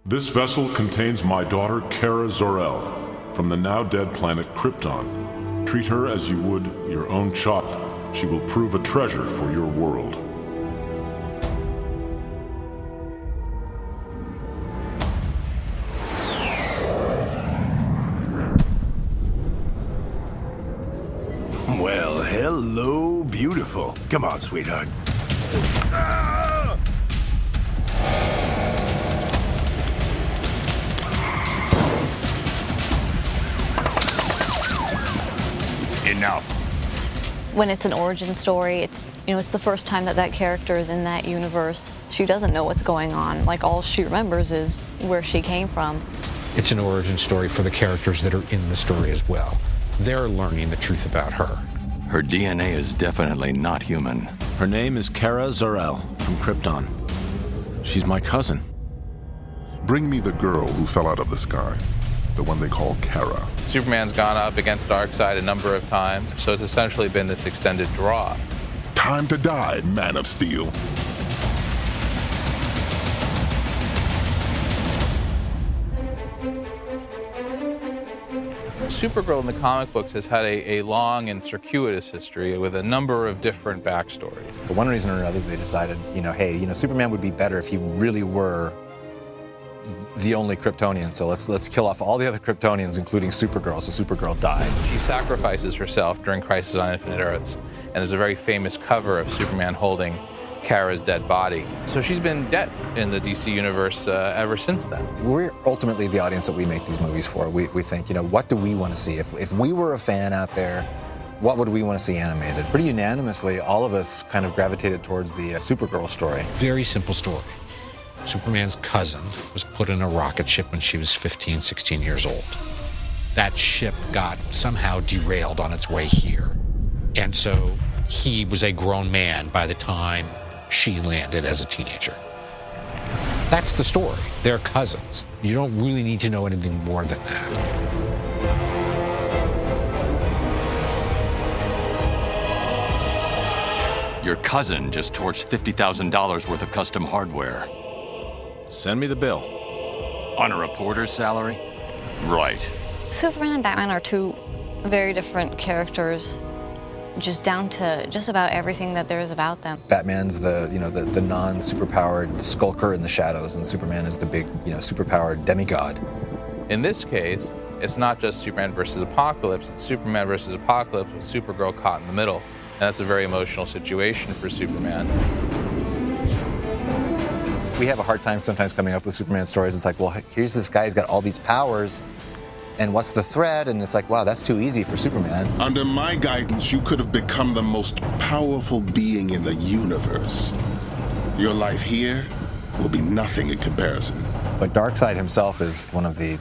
This vessel contains my daughter, Kara Zor-El, from the now-dead planet Krypton. Treat her as you would your own child. She will prove a treasure for your world. Well, hello, beautiful. Come on, sweetheart. Enough. When it's an origin story, it's the first time that character is in that universe. She doesn't know what's going on. Like, all she remembers is where she came from. It's an origin story for the characters that are in the story as well. They're learning the truth about her. Her DNA is definitely not human. Her name is Kara Zor-El from Krypton. She's my cousin. Bring me the girl who fell out of the sky, the one they call Kara. Superman's gone up against Darkseid a number of times, so it's essentially been this extended draw. Time to die, Man of Steel. Supergirl in the comic books has had a long and circuitous history with a number of different backstories. For one reason or another, they decided, hey, Superman would be better if he really were the only Kryptonian. So let's kill off all the other Kryptonians, including Supergirl. So Supergirl died. She sacrifices herself during Crisis on Infinite Earths, and there's a very famous cover of Superman holding Kara's dead body. So she's been dead in the DC universe ever since then. We're ultimately the audience that we make these movies for. We think, what do we want to see? If we were a fan out there, what would we want to see animated? Pretty unanimously, all of us kind of gravitated towards the Supergirl story. Very simple story. Superman's cousin was put in a rocket ship when she was 15, 16 years old. That ship got somehow derailed on its way here. And so he was a grown man by the time she landed as a teenager. That's the story. They're cousins. You don't really need to know anything more than that. Your cousin just torched $50,000 worth of custom hardware. Send me the bill. On a reporter's salary? Right. Superman and Batman are two very different characters, just down to just about everything that there is about them. Batman's the non-superpowered skulker in the shadows, and Superman is the big, superpowered demigod. In this case, it's not just Superman versus Apocalypse, it's Superman versus Apocalypse with Supergirl caught in the middle. And that's a very emotional situation for Superman. We have a hard time sometimes coming up with Superman stories. It's like, well, here's this guy, he's got all these powers, and what's the threat? And it's like, wow, that's too easy for Superman. Under my guidance, you could have become the most powerful being in the universe. Your life here will be nothing in comparison. But Darkseid himself is one of the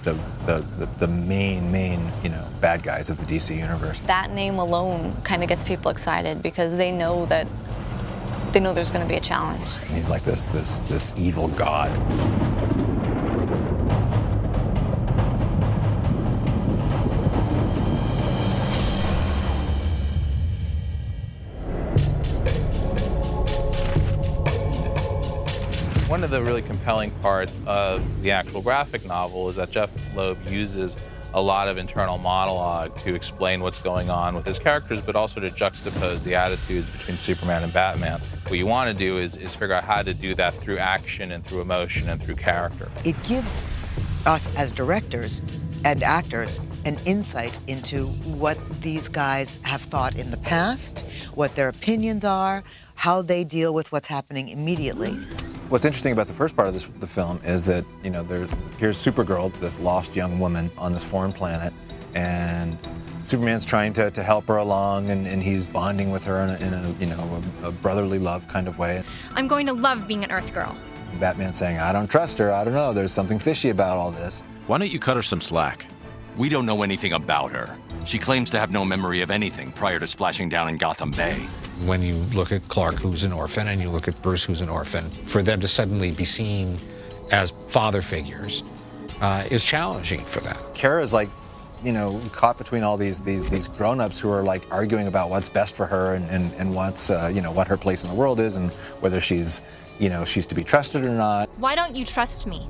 main, bad guys of the DC universe. That name alone kind of gets people excited because they know there's going to be a challenge. And he's like this evil god. One of the really compelling parts of the actual graphic novel is that Jeff Loeb uses a lot of internal monologue to explain what's going on with his characters, but also to juxtapose the attitudes between Superman and Batman. What you want to do is figure out how to do that through action and through emotion and through character. It gives us as directors and actors an insight into what these guys have thought in the past, what their opinions are, how they deal with what's happening immediately. What's interesting about the first part of the film is that, here's Supergirl, this lost young woman on this foreign planet, and Superman's trying to help her along, and he's bonding with her in a brotherly love kind of way. I'm going to love being an Earth girl. Batman's saying, I don't trust her, I don't know, there's something fishy about all this. Why don't you cut her some slack? We don't know anything about her. She claims to have no memory of anything prior to splashing down in Gotham Bay. When you look at Clark, who's an orphan, and you look at Bruce, who's an orphan, for them to suddenly be seen as father figures is challenging for them. Kara's like, caught between all these grown-ups who are like arguing about what's best for her and what's, what her place in the world is and whether she's to be trusted or not. Why don't you trust me?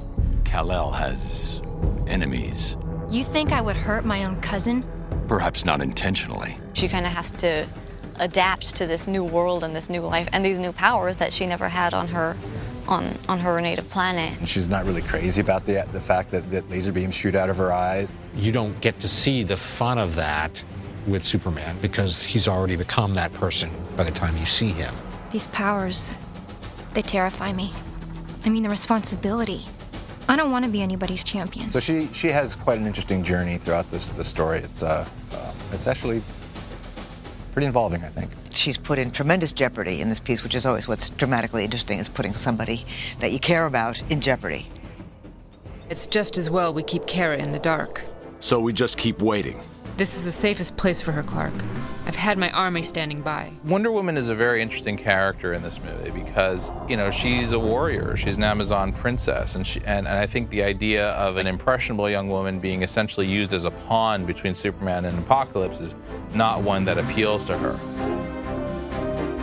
Kal-El has enemies. You think I would hurt my own cousin? Perhaps not intentionally. She kind of has to adapt to this new world and this new life and these new powers that she never had on her native planet. And she's not really crazy about the fact that laser beams shoot out of her eyes. You don't get to see the fun of that with Superman because he's already become that person by the time you see him. These powers, they terrify me. I mean, the responsibility. I don't want to be anybody's champion. So she has quite an interesting journey throughout this story. It's actually pretty involving, I think. She's put in tremendous jeopardy in this piece, which is always what's dramatically interesting, is putting somebody that you care about in jeopardy. It's just as well we keep Kara in the dark. So we just keep waiting. This is the safest place for her, Clark. I've had my army standing by. Wonder Woman is a very interesting character in this movie because, you know, she's a warrior. She's an Amazon princess. And I think the idea of an impressionable young woman being essentially used as a pawn between Superman and Apocalypse is not one that appeals to her.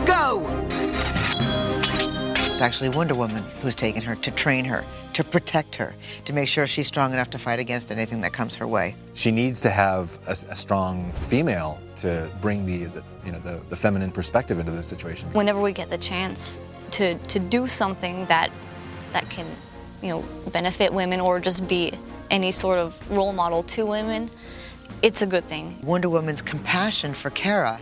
Go! It's actually Wonder Woman who's taken her to train her, to protect her, to make sure she's strong enough to fight against anything that comes her way. She needs to have a strong female to bring the feminine perspective into this situation. Whenever we get the chance to do something that can, benefit women or just be any sort of role model to women, it's a good thing. Wonder Woman's compassion for Kara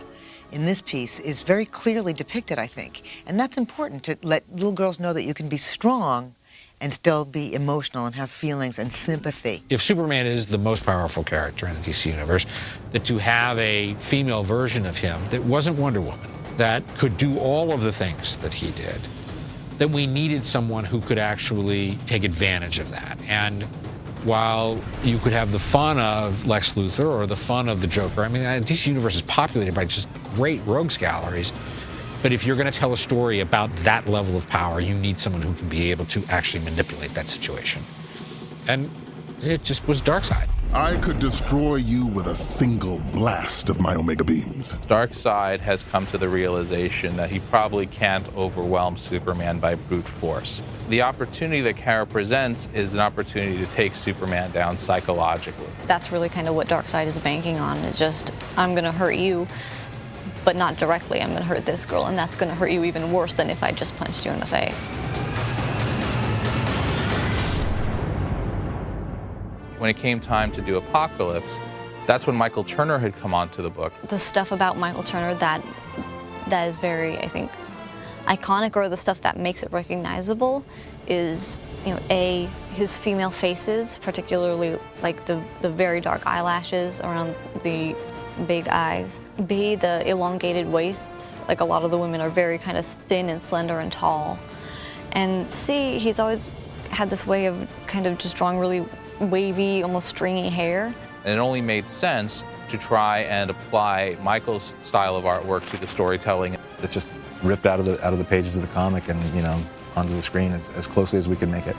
in this piece is very clearly depicted, I think. And that's important, to let little girls know that you can be strong and still be emotional and have feelings and sympathy. If Superman is the most powerful character in the DC Universe, that to have a female version of him that wasn't Wonder Woman, that could do all of the things that he did, that we needed someone who could actually take advantage of that. And while you could have the fun of Lex Luthor or the fun of the Joker, I mean, DC Universe is populated by just great rogues galleries. But if you're going to tell a story about that level of power, you need someone who can be able to actually manipulate that situation. And it just was Darkseid. I could destroy you with a single blast of my Omega beams. Darkseid has come to the realization that he probably can't overwhelm Superman by brute force. The opportunity that Kara presents is an opportunity to take Superman down psychologically. That's really kind of what Darkseid is banking on. It's just, I'm going to hurt you, but not directly. I'm going to hurt this girl, and that's going to hurt you even worse than if I just punched you in the face. When it came time to do Apocalypse, that's when Michael Turner had come onto the book. The stuff about Michael Turner that is very, I think, iconic, or the stuff that makes it recognizable, is, his female faces, particularly like the very dark eyelashes around the big eyes. B, the elongated waists. Like, a lot of the women are very kind of thin and slender and tall. And C, he's always had this way of kind of just drawing really wavy, almost stringy hair. And it only made sense to try and apply Michael's style of artwork to the storytelling. It's just ripped out of the pages of the comic and, onto the screen as closely as we can make it.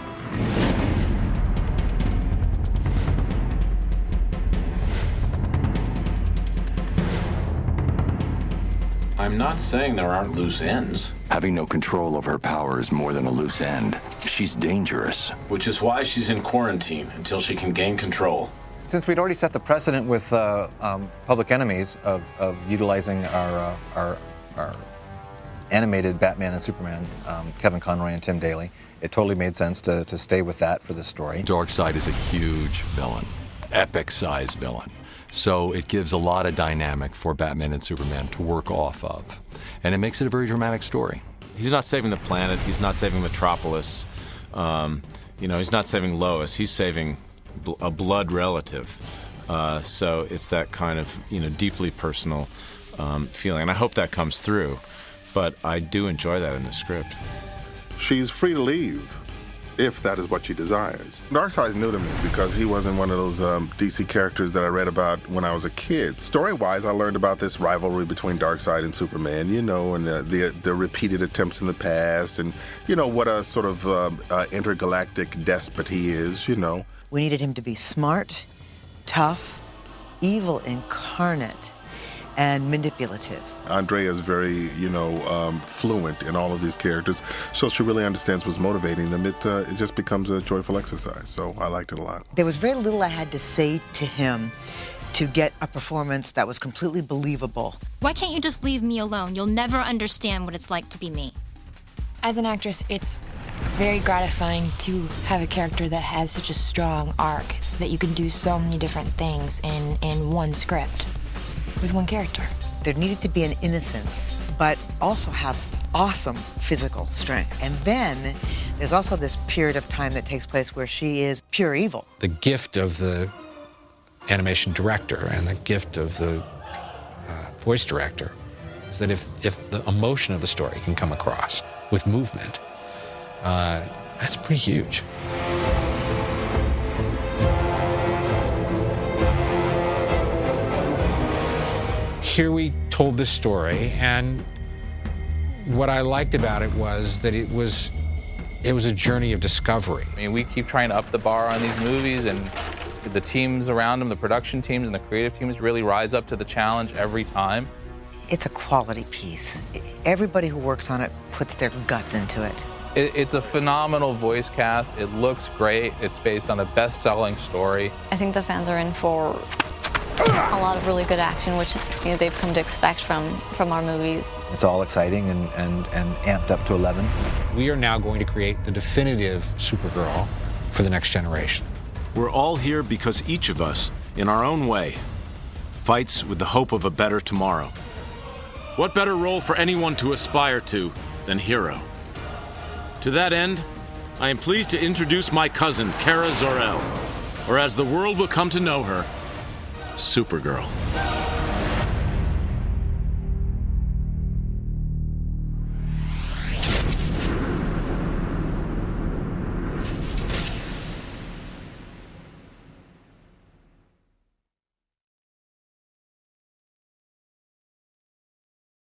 I'm not saying there aren't loose ends. Having no control over her power is more than a loose end. She's dangerous. Which is why she's in quarantine until she can gain control. Since we'd already set the precedent with Public Enemies of utilizing our animated Batman and Superman, Kevin Conroy and Tim Daly, it totally made sense to stay with that for this story. Darkseid is a huge villain, epic-sized villain. So it gives a lot of dynamic for Batman and Superman to work off of. And it makes it a very dramatic story. He's not saving the planet. He's not saving Metropolis. He's not saving Lois. He's saving a blood relative. So it's that kind of, deeply personal feeling. And I hope that comes through. But I do enjoy that in the script. She's free to leave, if that is what she desires. Darkseid's new to me because he wasn't one of those DC characters that I read about when I was a kid. Story-wise, I learned about this rivalry between Darkseid and Superman, and the repeated attempts in the past, and, what a sort of intergalactic despot he is, We needed him to be smart, tough, evil incarnate. and manipulative. Andrea is very, fluent in all of these characters, so she really understands what's motivating them. It just becomes a joyful exercise, so I liked it a lot. There was very little I had to say to him to get a performance that was completely believable. Why can't you just leave me alone? You'll never understand what it's like to be me. As an actress, it's very gratifying to have a character that has such a strong arc so that you can do so many different things in one script with one character. There needed to be an innocence, but also have awesome physical strength. And then there's also this period of time that takes place where she is pure evil. The gift of the animation director and the gift of the voice director is that if the emotion of the story can come across with movement, that's pretty huge. Here we told this story, and what I liked about it was that it was a journey of discovery. I mean, we keep trying to up the bar on these movies, and the teams around them, the production teams and the creative teams, really rise up to the challenge every time. It's a quality piece. Everybody who works on it puts their guts into it. It's a phenomenal voice cast. It looks great. It's based on a best-selling story. I think the fans are in for a lot of really good action, which they've come to expect from our movies. It's all exciting and amped up to 11. We are now going to create the definitive Supergirl for the next generation. We're all here because each of us, in our own way, fights with the hope of a better tomorrow. What better role for anyone to aspire to than hero? To that end, I am pleased to introduce my cousin, Kara Zor-El, or as the world will come to know her, Supergirl.